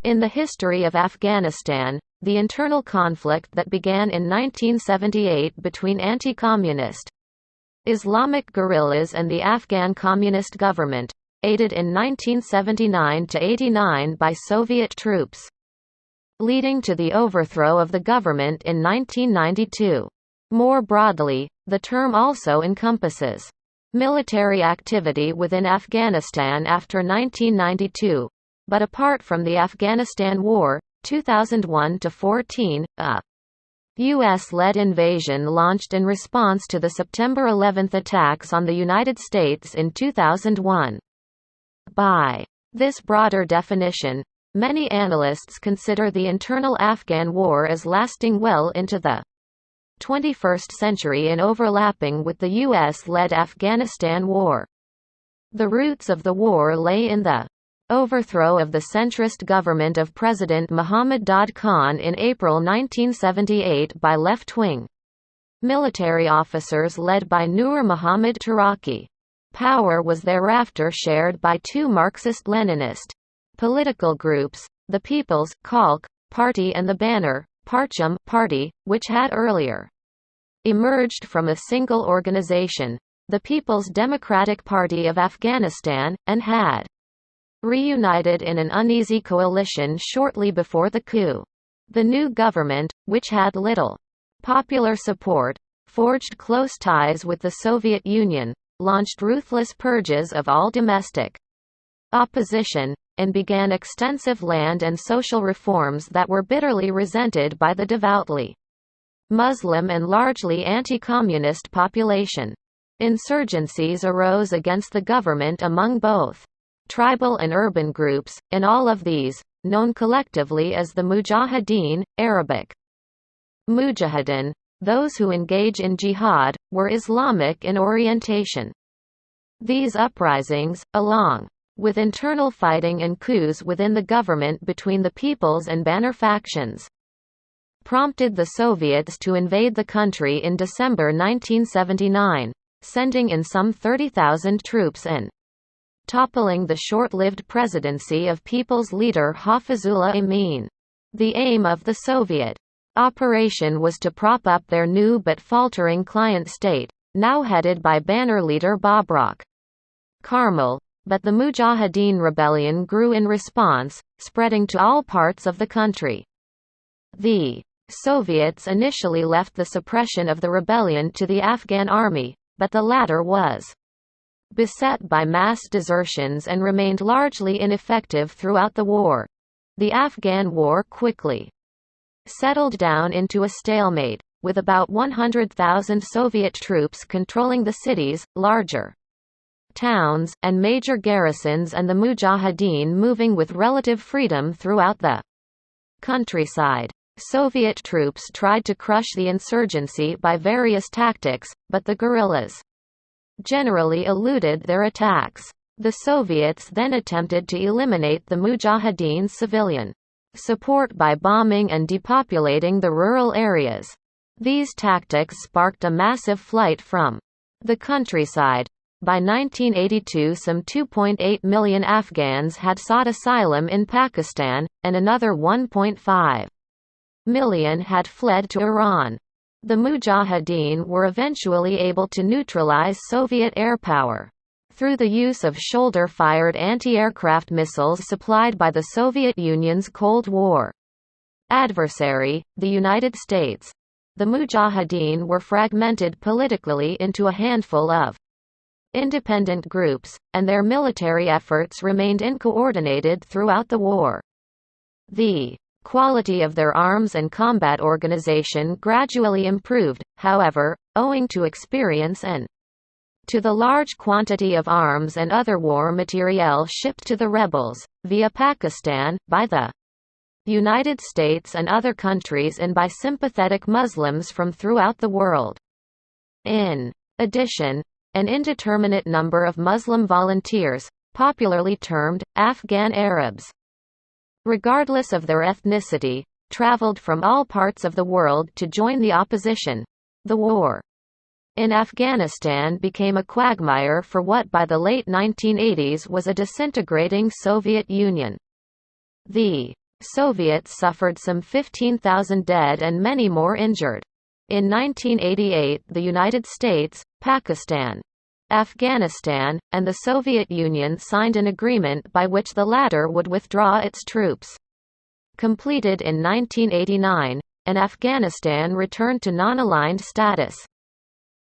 In the history of Afghanistan, the internal conflict that began in 1978 between anti-communist Islamic guerrillas and the Afghan Communist government, aided in 1979–89 by Soviet troops, leading to the overthrow of the government in 1992. More broadly, the term also encompasses military activity within Afghanistan after 1992, but apart from the Afghanistan War, 2001–14, a U.S.-led invasion launched in response to the September 11 attacks on the United States in 2001. By this broader definition, many analysts consider the internal Afghan war as lasting well into the 21st century and overlapping with the U.S.-led Afghanistan War. The roots of the war lay in the overthrow of the centrist government of President Mohammad Dad Khan in April 1978 by left-wing military officers led by Nur Muhammad Taraki. Power was thereafter shared by two Marxist-Leninist political groups, the People's Khalq Party and the Banner Parcham Party, which had earlier emerged from a single organization, the People's Democratic Party of Afghanistan, and had reunited in an uneasy coalition shortly before the coup. The new government, which had little popular support, forged close ties with the Soviet Union, launched ruthless purges of all domestic opposition, and began extensive land and social reforms that were bitterly resented by the devoutly Muslim and largely anti-communist population. Insurgencies arose against the government among both tribal and urban groups, and all of these, known collectively as the Mujahideen, Arabic Mujahideen, those who engage in jihad, were Islamic in orientation. These uprisings, along with internal fighting and coups within the government between the People's and Banner factions, prompted the Soviets to invade the country in December 1979, sending in some 30,000 troops and toppling the short-lived presidency of People's leader Hafizullah Amin. The aim of the Soviet operation was to prop up their new but faltering client state, now headed by Banner leader Babrak Karmal, but the Mujahideen rebellion grew in response, spreading to all parts of the country. The Soviets initially left the suppression of the rebellion to the Afghan army, but the latter was beset by mass desertions and remained largely ineffective throughout the war. The Afghan war quickly settled down into a stalemate, with about 100,000 Soviet troops controlling the cities, larger towns, and major garrisons, and the Mujahideen moving with relative freedom throughout the countryside. Soviet troops tried to crush the insurgency by various tactics, but the guerrillas generally eluded their attacks. The Soviets then attempted to eliminate the Mujahideen civilian support by bombing and depopulating the rural areas. These tactics sparked a massive flight from the countryside. By 1982, some 2.8 million Afghans had sought asylum in Pakistan, and another 1.5 million had fled to Iran. The Mujahideen were eventually able to neutralize Soviet air power through the use of shoulder-fired anti-aircraft missiles supplied by the Soviet Union's Cold War adversary, the United States. The Mujahideen were fragmented politically into a handful of independent groups, and their military efforts remained uncoordinated throughout the war. The quality of their arms and combat organization gradually improved, however, owing to experience and to the large quantity of arms and other war materiel shipped to the rebels, via Pakistan, by the United States and other countries, and by sympathetic Muslims from throughout the world. In addition, an indeterminate number of Muslim volunteers, popularly termed Afghan Arabs, regardless of their ethnicity, traveled from all parts of the world to join the opposition. The war in Afghanistan became a quagmire for what by the late 1980s was a disintegrating Soviet Union. The Soviets suffered some 15,000 dead and many more injured. In 1988, the United States, Pakistan, Afghanistan, and the Soviet Union signed an agreement by which the latter would withdraw its troops. Completed in 1989, and Afghanistan returned to non-aligned status.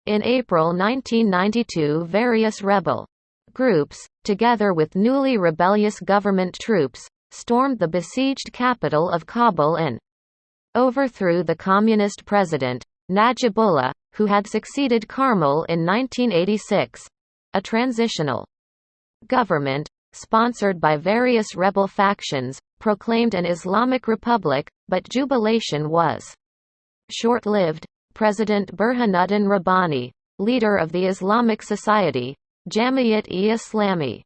In April 1992, various rebel groups, together with newly rebellious government troops, stormed the besieged capital of Kabul and overthrew the communist president, Najibullah, who had succeeded Karmal in 1986. A transitional government, sponsored by various rebel factions, proclaimed an Islamic Republic, but jubilation was short-lived. President Burhanuddin Rabbani, leader of the Islamic Society, Jamiat-e-Islami,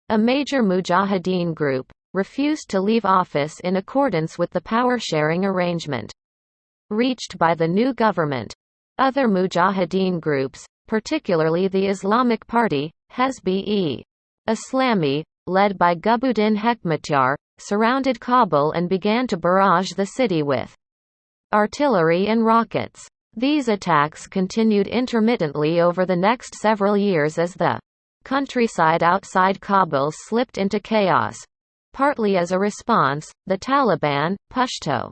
a major mujahideen group, refused to leave office in accordance with the power-sharing arrangement reached by the new government. Other mujahideen groups, particularly the Islamic Party, Hezb-e-Islami, led by Gulbuddin Hekmatyar, surrounded Kabul and began to barrage the city with artillery and rockets. These attacks continued intermittently over the next several years as the countryside outside Kabul slipped into chaos. Partly as a response, the Taliban, Pashto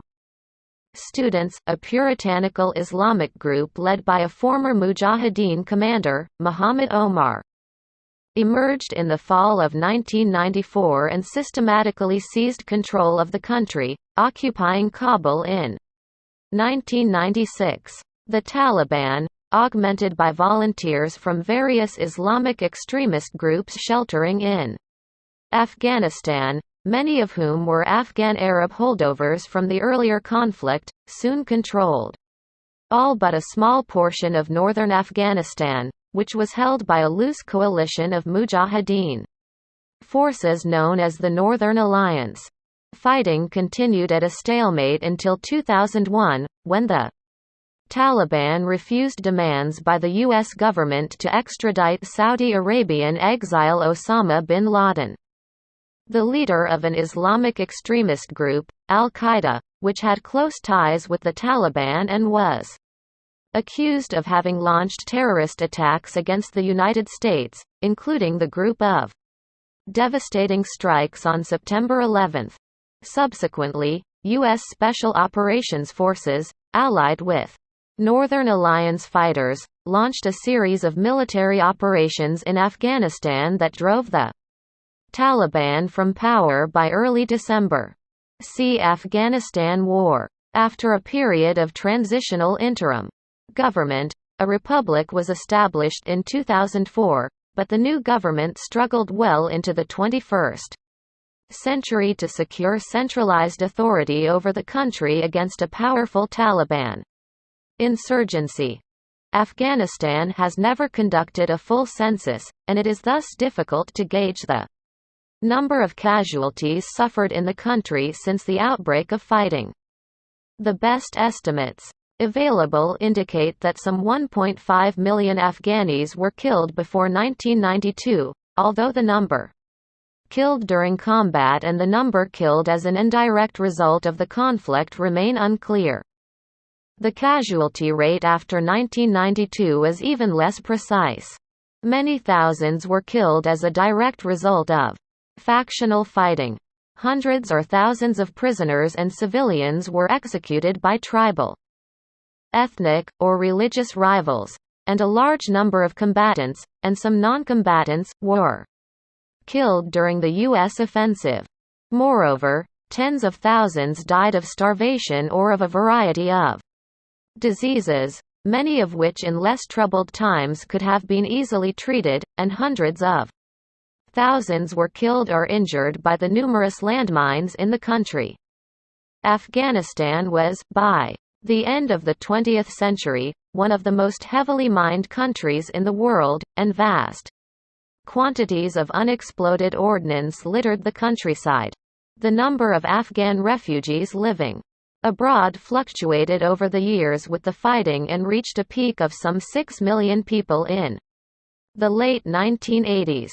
Students, a puritanical Islamic group led by a former Mujahideen commander, Muhammad Omar, emerged in the fall of 1994 and systematically seized control of the country, occupying Kabul in 1996. The Taliban, augmented by volunteers from various Islamic extremist groups sheltering in Afghanistan, many of whom were Afghan Arab holdovers from the earlier conflict, soon controlled all but a small portion of northern Afghanistan, which was held by a loose coalition of mujahideen forces known as the Northern Alliance. Fighting continued at a stalemate until 2001, when the Taliban refused demands by the U.S. government to extradite Saudi Arabian exile Osama bin Laden, the leader of an Islamic extremist group, Al-Qaeda, which had close ties with the Taliban and was accused of having launched terrorist attacks against the United States, including the group of devastating strikes on September 11. Subsequently, U.S. Special Operations Forces, allied with Northern Alliance fighters, launched a series of military operations in Afghanistan that drove the Taliban from power by early December. See Afghanistan War. After a period of transitional interim government, a republic was established in 2004, but the new government struggled well into the 21st century to secure centralized authority over the country against a powerful Taliban insurgency. Afghanistan has never conducted a full census, and it is thus difficult to gauge the number of casualties suffered in the country since the outbreak of fighting. The best estimates available indicate that some 1.5 million Afghanis were killed before 1992, although the number killed during combat and the number killed as an indirect result of the conflict remain unclear. The casualty rate after 1992 is even less precise. Many thousands were killed as a direct result of factional fighting. Hundreds or thousands of prisoners and civilians were executed by tribal, ethnic, or religious rivals, and a large number of combatants, and some non-combatants, were killed during the U.S. offensive. Moreover, tens of thousands died of starvation or of a variety of diseases, many of which in less troubled times could have been easily treated, and hundreds of thousands were killed or injured by the numerous landmines in the country. Afghanistan was, by the end of the 20th century, one of the most heavily mined countries in the world, and vast quantities of unexploded ordnance littered the countryside. The number of Afghan refugees living abroad fluctuated over the years with the fighting and reached a peak of some 6 million people in the late 1980s.